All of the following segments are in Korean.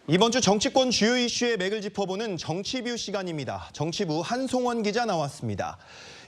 이번 주 정치권 주요 이슈의 맥을 짚어보는 정치뷰 시간입니다. 정치부 한송원 기자 나왔습니다.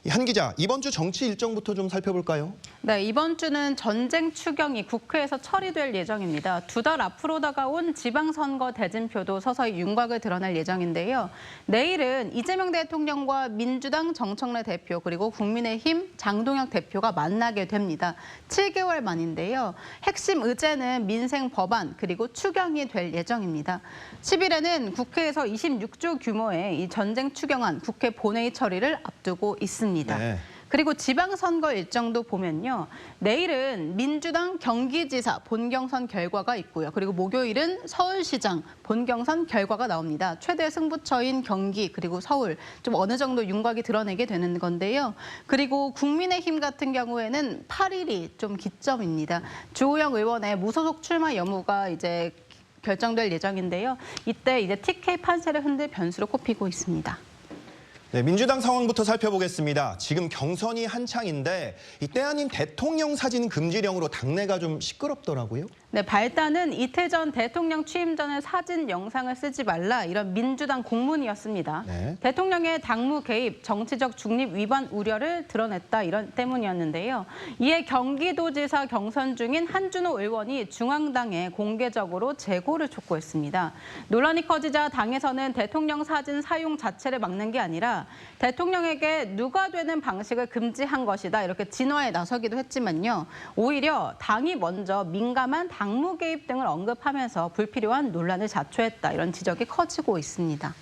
한 기자, 이번 주 정치 일정부터 좀 살펴볼까요? 네, 이번 주는 전쟁 추경이 국회에서 처리될 예정입니다. 2달 앞으로 다가온 지방선거 대진표도 서서히 윤곽을 드러낼 예정인데요. 내일은 이재명 대통령과 민주당 정청래 대표 그리고 국민의힘 장동혁 대표가 만나게 됩니다. 7개월 만인데요. 핵심 의제는 민생 법안 그리고 추경이 될 예정입니다. 10일에는 국회에서 26조 규모의 이 전쟁 추경안 국회 본회의 처리를 앞두고 있습니다. 네. 그리고 지방선거 일정도 보면요. 내일은 민주당 경기지사 본경선 결과가 있고요. 그리고 목요일은 서울시장 본경선 결과가 나옵니다. 최대 승부처인 경기 그리고 서울 좀 어느 정도 윤곽이 드러내게 되는 건데요. 그리고 국민의힘 같은 경우에는 8일이 좀 기점입니다. 주호영 의원의 무소속 출마 여부가 이제 결정될 예정인데요. 이때 이제 TK 판세를 흔들 변수로 꼽히고 있습니다. 네, 민주당 상황부터 살펴보겠습니다. 지금 경선이 한창인데 이때 아닌 대통령 사진 금지령으로 당내가 좀 시끄럽더라고요. 네, 발단은 이틀 전 대통령 취임 전에 사진, 영상을 쓰지 말라 이런 민주당 공문이었습니다. 네. 대통령의 당무 개입, 정치적 중립 위반 우려를 드러냈다 이런 때문이었는데요. 이에 경기도지사 경선 중인 한준호 의원이 중앙당에 공개적으로 재고를 촉구했습니다. 논란이 커지자 당에서는 대통령 사진 사용 자체를 막는 게 아니라 대통령에게 누가 되는 방식을 금지한 것이다 이렇게 진화에 나서기도 했지만요. 오히려 당이 먼저 민감한 당무 개입 등을 언급하면서 불필요한 논란을 자초했다 이런 지적이 커지고 있습니다.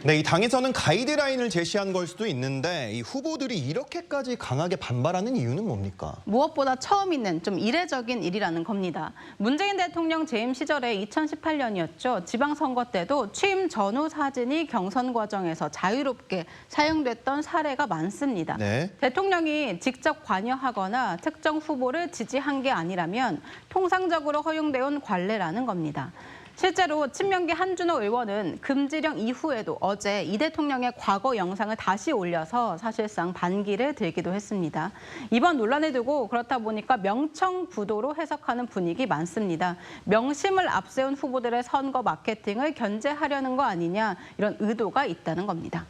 네, 이 당에서는 가이드라인을 제시한 걸 수도 있는데 이 후보들이 이렇게까지 강하게 반발하는 이유는 뭡니까? 무엇보다 처음 있는 좀 이례적인 일이라는 겁니다. 문재인 대통령 재임 시절에 2018년이었죠. 지방선거 때도 취임 전후 사진이 경선 과정에서 자유롭게 사용됐던 사례가 많습니다. 네. 대통령이 직접 관여하거나 특정 후보를 지지한 게 아니라면 통상적으로 허용돼 온 관례라는 겁니다. 실제로 친명계 한준호 의원은 금지령 이후에도 어제 이 대통령의 과거 영상을 다시 올려서 사실상 반기를 들기도 했습니다. 이번 논란을 두고 그렇다 보니까 명청부도로 해석하는 분위기 많습니다. 명심을 앞세운 후보들의 선거 마케팅을 견제하려는 거 아니냐 이런 의도가 있다는 겁니다.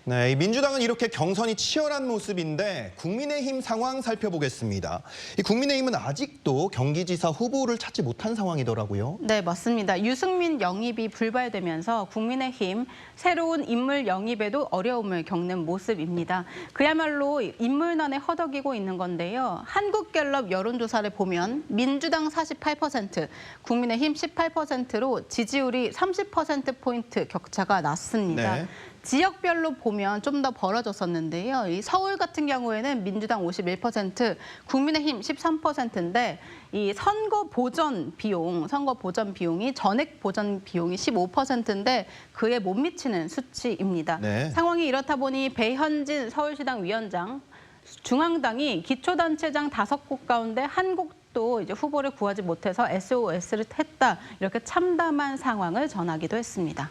네, 이 민주당은 이렇게 경선이 치열한 모습인데 국민의힘 상황 살펴보겠습니다. 이 국민의힘은 아직도 경기지사 후보를 찾지 못한 상황이더라고요. 네, 맞습니다. 유승민 영입이 불발되면서 국민의힘 새로운 인물 영입에도 어려움을 겪는 모습입니다. 그야말로 인물난에 허덕이고 있는 건데요. 한국갤럽 여론조사를 보면 민주당 48%, 국민의힘 18%로 지지율이 30%포인트 격차가 났습니다. 네. 지역별로 보면 좀 더 벌어졌었는데요. 이 서울 같은 경우에는 민주당 51%, 국민의힘 13%인데 이 선거 보전 비용이 전액 보전 비용이 15%인데 그에 못 미치는 수치입니다. 네. 상황이 이렇다 보니 배현진 서울시당 위원장, 중앙당이 기초단체장 5곳 가운데 한 곳도 이제 후보를 구하지 못해서 SOS를 했다 이렇게 참담한 상황을 전하기도 했습니다.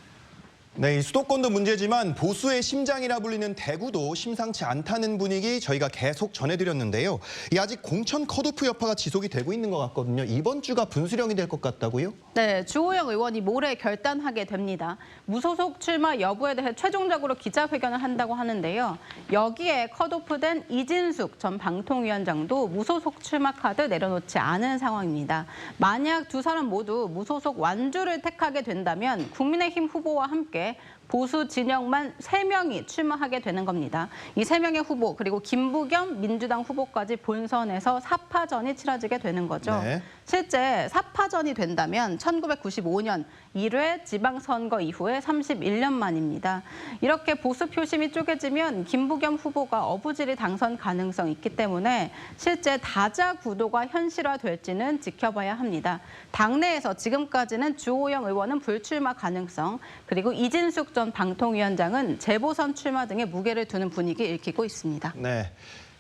네, 이 수도권도 문제지만 보수의 심장이라 불리는 대구도 심상치 않다는 분위기 저희가 계속 전해드렸는데요. 이 아직 공천 컷오프 여파가 지속이 되고 있는 것 같거든요. 이번 주가 분수령이 될 것 같다고요? 네, 주호영 의원이 모레 결단하게 됩니다. 무소속 출마 여부에 대해 최종적으로 기자회견을 한다고 하는데요. 여기에 컷오프된 이진숙 전 방통위원장도 무소속 출마 카드 내려놓지 않은 상황입니다. 만약 두 사람 모두 무소속 완주를 택하게 된다면 국민의힘 후보와 함께 보수 진영만 3명이 출마하게 되는 겁니다. 이 3명의 후보 그리고 김부겸 민주당 후보까지 본선에서 4파전이 치러지게 되는 거죠. 네. 실제 4파전이 된다면 1995년 1회 지방선거 이후에 31년 만입니다. 이렇게 보수 표심이 쪼개지면 김부겸 후보가 어부지리 당선 가능성이 있기 때문에 실제 다자 구도가 현실화될지는 지켜봐야 합니다. 당내에서 지금까지는 주호영 의원은 불출마 가능성, 그리고 이진숙 전 방통위원장은 재보선 출마 등의 무게를 두는 분위기 읽히고 있습니다. 네.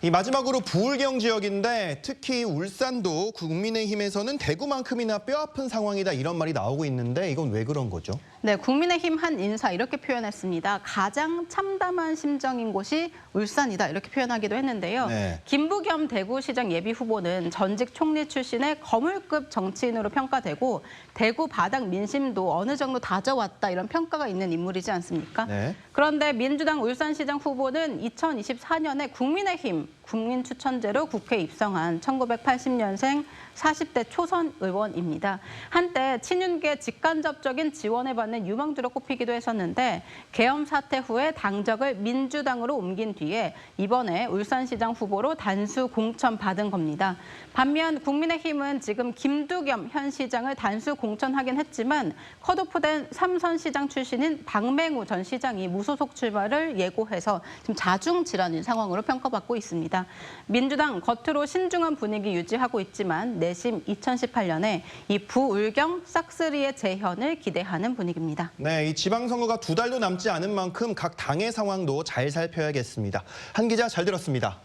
이 마지막으로 부울경 지역인데 특히 울산도 국민의힘에서는 대구만큼이나 뼈아픈 상황이다 이런 말이 나오고 있는데 이건 왜 그런 거죠? 네, 국민의힘 한 인사 이렇게 표현했습니다. 가장 참담한 심정인 곳이 울산이다 이렇게 표현하기도 했는데요. 네. 김부겸 대구시장 예비 후보는 전직 총리 출신의 거물급 정치인으로 평가되고 대구 바닥 민심도 어느 정도 다져왔다 이런 평가가 있는 인물이지 않습니까? 네. 그런데 민주당 울산시장 후보는 2024년에 국민의힘 국민추천제로 국회에 입성한 1980년생 40대 초선 의원입니다. 한때 친윤계 직간접적인 지원을 받는 유망주로 꼽히기도 했었는데 계엄 사태 후에 당적을 민주당으로 옮긴 뒤에 이번에 울산시장 후보로 단수 공천받은 겁니다. 반면 국민의힘은 지금 김두겸 현 시장을 단수 공천하긴 했지만 컷오프된 삼선시장 출신인 박맹우 전 시장이 무소속 출마를 예고해서 지금 자중질환인 상황으로 평가받고 있습니다. 민주당 겉으로 신중한 분위기 유지하고 있지만 내심 2018년에 이 부울경 싹쓸이의 재현을 기대하는 분위기입니다. 네, 이 지방선거가 2달도 남지 않은 만큼 각 당의 상황도 잘 살펴야겠습니다. 한 기자 잘 들었습니다.